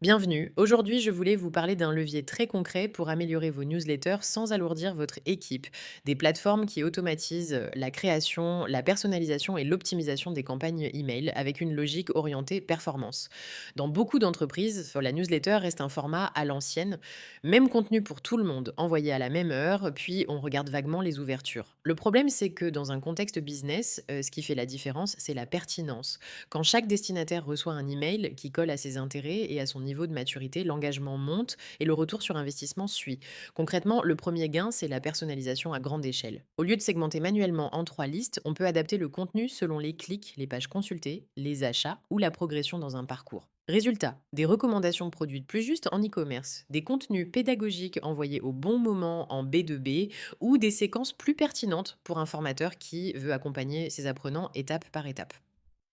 Bienvenue. Aujourd'hui, je voulais vous parler d'un levier très concret pour améliorer vos newsletters sans alourdir votre équipe. Des plateformes qui automatisent la création, la personnalisation et l'optimisation des campagnes email avec une logique orientée performance. Dans beaucoup d'entreprises, la newsletter reste un format à l'ancienne, même contenu pour tout le monde, envoyé à la même heure, puis on regarde vaguement les ouvertures. Le problème, c'est que dans un contexte business, ce qui fait la différence, c'est la pertinence. Quand chaque destinataire reçoit un email qui colle à ses intérêts et à son niveau de maturité, l'engagement monte et le retour sur investissement suit. Concrètement, le premier gain, c'est la personnalisation à grande échelle. Au lieu de segmenter manuellement en trois listes, on peut adapter le contenu selon les clics, les pages consultées, les achats ou la progression dans un parcours. Résultat, des recommandations produites plus justes en e-commerce, des contenus pédagogiques envoyés au bon moment en B2B ou des séquences plus pertinentes pour un formateur qui veut accompagner ses apprenants étape par étape.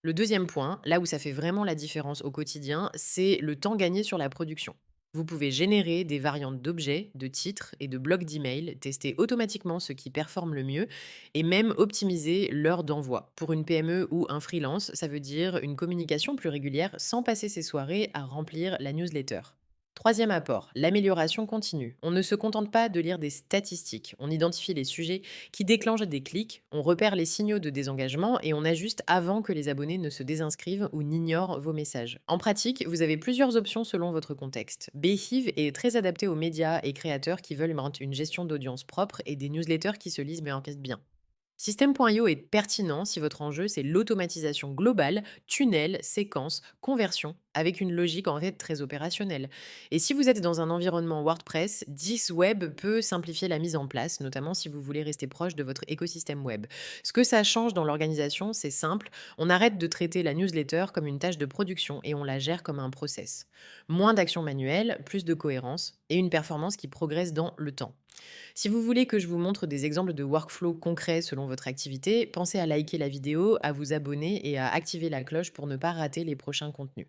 Le deuxième point, là où ça fait vraiment la différence au quotidien, c'est le temps gagné sur la production. Vous pouvez générer des variantes d'objets, de titres et de blocs d'emails, tester automatiquement ce qui performe le mieux et même optimiser l'heure d'envoi. Pour une PME ou un freelance, ça veut dire une communication plus régulière sans passer ses soirées à remplir la newsletter. Troisième apport, l'amélioration continue. On ne se contente pas de lire des statistiques. On identifie les sujets qui déclenchent des clics, on repère les signaux de désengagement et on ajuste avant que les abonnés ne se désinscrivent ou n'ignorent vos messages. En pratique, vous avez plusieurs options selon votre contexte. Beehive est très adapté aux médias et créateurs qui veulent une gestion d'audience propre et des newsletters qui se lisent mais enquêtent bien. System.io est pertinent si votre enjeu c'est l'automatisation globale, tunnel, séquence, conversion, avec une logique en fait très opérationnelle. Et si vous êtes dans un environnement WordPress, 10 Web peut simplifier la mise en place, notamment si vous voulez rester proche de votre écosystème web. Ce que ça change dans l'organisation, c'est simple, on arrête de traiter la newsletter comme une tâche de production et on la gère comme un process. Moins d'actions manuelles, plus de cohérence et une performance qui progresse dans le temps. Si vous voulez que je vous montre des exemples de workflow concrets selon votre activité, pensez à liker la vidéo, à vous abonner et à activer la cloche pour ne pas rater les prochains contenus.